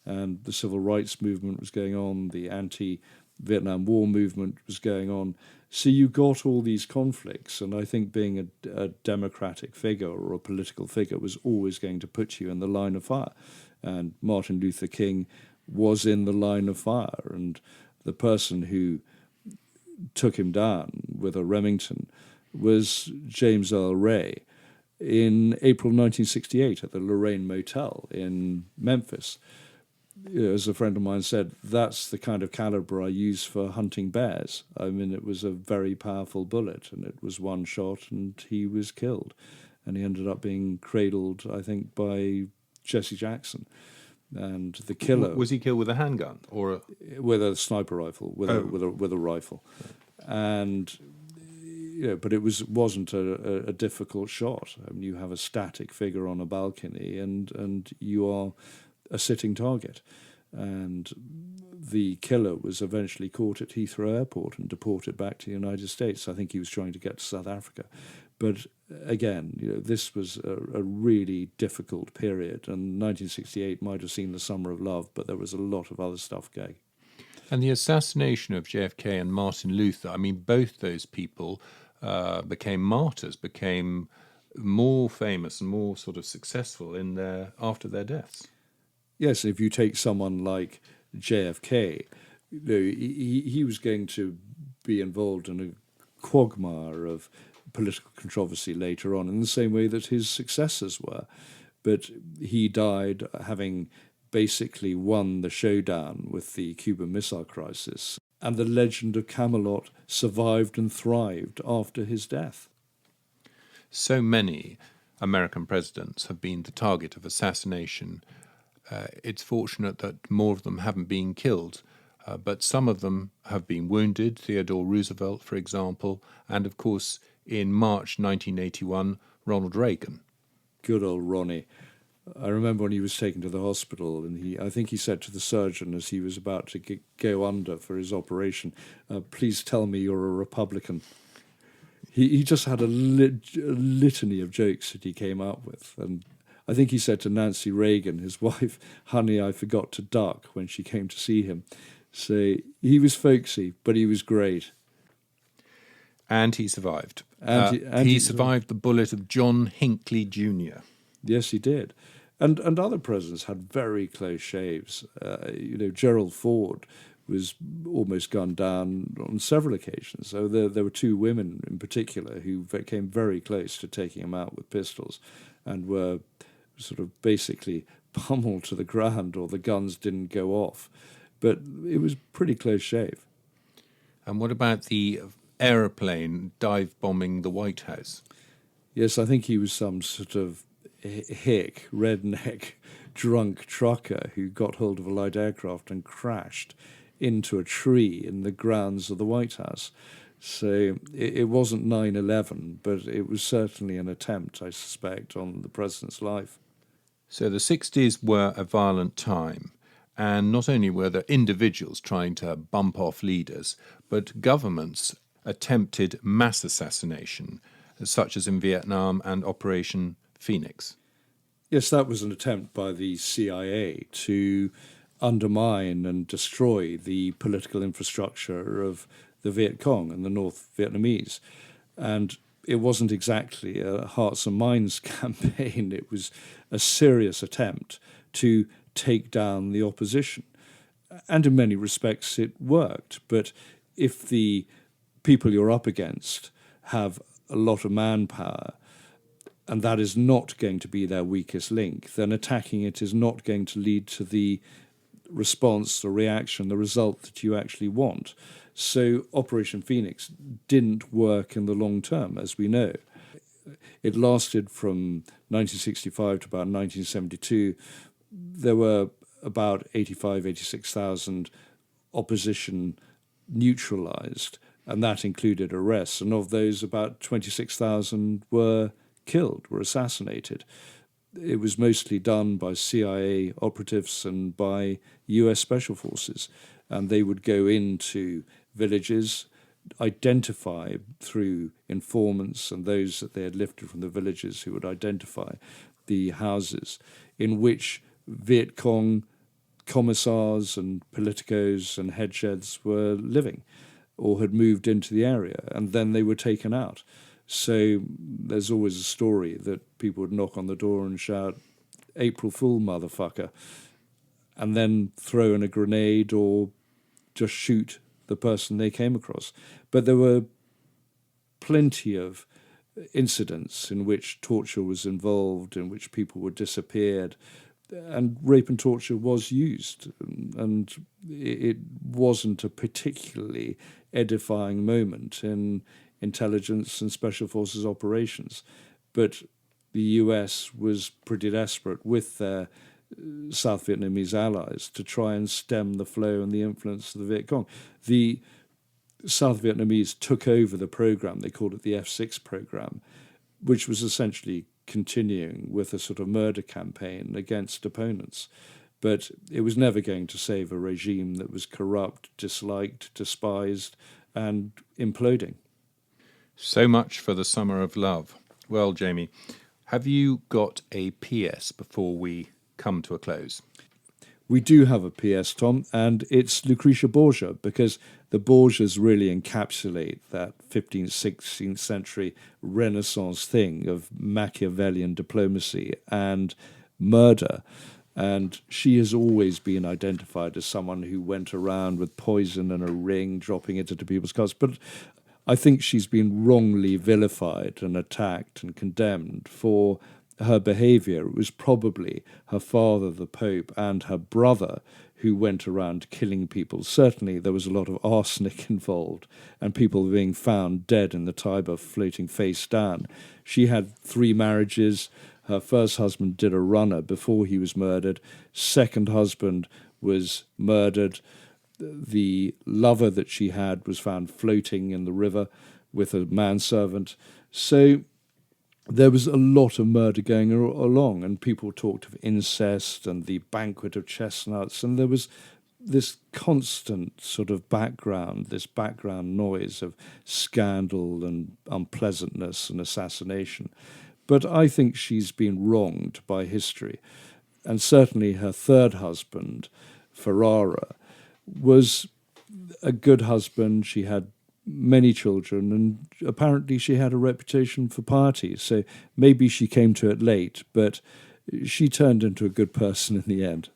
And the civil rights movement was going on, the anti-Vietnam War movement was going on, So you got all these conflicts, and I think being a democratic figure or a political figure was always going to put you in the line of fire. And Martin Luther King was in the line of fire, and the person who took him down with a Remington was James Earl Ray in April 1968 at the Lorraine Motel in Memphis. As a friend of mine said, that's the kind of caliber I use for hunting bears. I mean, it was a very powerful bullet, and it was one shot, and he was killed. And he ended up being cradled, I think, by Jesse Jackson. And the killer... Was he killed with a handgun or with a sniper rifle, with a rifle. And but it wasn't a difficult shot. I mean, you have a static figure on a balcony, and you are a sitting target. And the killer was eventually caught at Heathrow Airport and deported back to the United States. I think he was trying to get to South Africa. But again, this was a really difficult period, and 1968 might have seen the Summer of Love, but there was a lot of other stuff going. And the assassination of JFK and Martin Luther, I mean, both those people became martyrs, became more famous and more sort of successful after their deaths. Yes, if you take someone like JFK, he was going to be involved in a quagmire of political controversy later on, in the same way that his successors were. But he died having basically won the showdown with the Cuban Missile Crisis, and the legend of Camelot survived and thrived after his death. So many American presidents have been the target of assassination. It's fortunate that more of them haven't been killed, but some of them have been wounded. Theodore Roosevelt, for example, and of course, in March 1981, Ronald Reagan. Good old Ronnie. I remember when he was taken to the hospital, and I think he said to the surgeon as he was about to go under for his operation, please tell me you're a Republican. He just had a litany of jokes that he came up with. And I think he said to Nancy Reagan, his wife, honey, I forgot to duck when she came to see him. So he was folksy, but he was great. And he survived. He survived the bullet of John Hinckley Jr. Yes, he did. And other presidents had very close shaves. Gerald Ford was almost gunned down on several occasions. So there were two women in particular who came very close to taking him out with pistols and were sort of basically pummeled to the ground, or the guns didn't go off. But it was pretty close shave. And what about the aeroplane dive bombing the White House? Yes, I think he was some sort of hick, redneck, drunk trucker who got hold of a light aircraft and crashed into a tree in the grounds of the White House. So it wasn't 9/11, but it was certainly an attempt, I suspect, on the president's life. So the 60s were a violent time, and not only were there individuals trying to bump off leaders, but governments attempted mass assassination, such as in Vietnam and Operation Phoenix. Yes, that was an attempt by the CIA to undermine and destroy the political infrastructure of the Viet Cong and the North Vietnamese. And it wasn't exactly a hearts and minds campaign. It was a serious attempt to take down the opposition. And in many respects it worked. But if the people you're up against have a lot of manpower, and that is not going to be their weakest link, then attacking it is not going to lead to the response, the reaction, the result that you actually want. So Operation Phoenix didn't work in the long term, as we know. It lasted from 1965 to about 1972. There were about 86,000 opposition neutralized, and that included arrests. And of those, about 26,000 were killed, were assassinated. It was mostly done by CIA operatives and by US Special Forces. And they would go into villages, identify through informants and those that they had lifted from the villages who would identify the houses in which Viet Cong commissars and politicos and headsheds were living. or had moved into the area, and then they were taken out. So there's always a story that people would knock on the door and shout, "April Fool, motherfucker," and then throw in a grenade or just shoot the person they came across. But there were plenty of incidents in which torture was involved, in which people were disappeared, and rape and torture was used. And it wasn't a particularly edifying moment in intelligence and special forces operations. But the US was pretty desperate with their South Vietnamese allies to try and stem the flow and the influence of the Viet Cong. The South Vietnamese took over the program, they called it the F6 program, which was essentially continuing with a sort of murder campaign against opponents. But it was never going to save a regime that was corrupt, disliked, despised, and imploding. So much for the summer of love. Well, Jamie, have you got a PS before we come to a close? We do have a PS, Tom, and it's Lucretia Borgia, because the Borgias really encapsulate that 15th, 16th century Renaissance thing of Machiavellian diplomacy and murder. And she has always been identified as someone who went around with poison and a ring, dropping it into people's cars. But I think she's been wrongly vilified and attacked and condemned for her behaviour. It was probably her father, the Pope, and her brother who went around killing people. Certainly there was a lot of arsenic involved and people being found dead in the Tiber floating face down. She had 3 marriages. Her first husband did a runner before he was murdered. Second husband was murdered. The lover that she had was found floating in the river with a manservant. So there was a lot of murder going along, and people talked of incest and the banquet of chestnuts, and there was this constant sort of background noise of scandal and unpleasantness and assassination. But I think she's been wronged by history. And certainly her third husband, Ferrara, was a good husband. She had many children, and apparently she had a reputation for piety. So maybe she came to it late, but she turned into a good person in the end.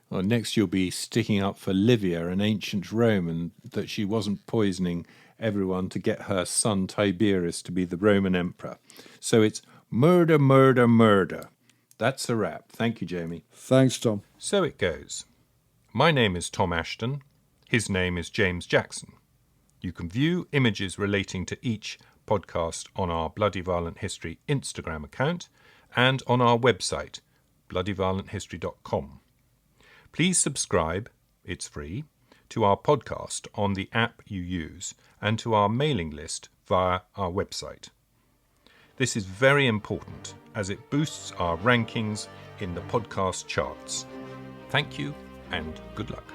Well, next you'll be sticking up for Livia in ancient Rome, and that she wasn't poisoning everyone to get her son Tiberius to be the Roman emperor. So it's murder, murder, murder. That's a wrap. Thank you, Jamie. Thanks, Tom. So it goes. My name is Tom Assheton. His name is James Jackson. You can view images relating to each podcast on our Bloody Violent History Instagram account and on our website, BloodyViolentHistory.com. Please subscribe, it's free, to our podcast on the app you use and to our mailing list via our website. This is very important as it boosts our rankings in the podcast charts. Thank you and good luck.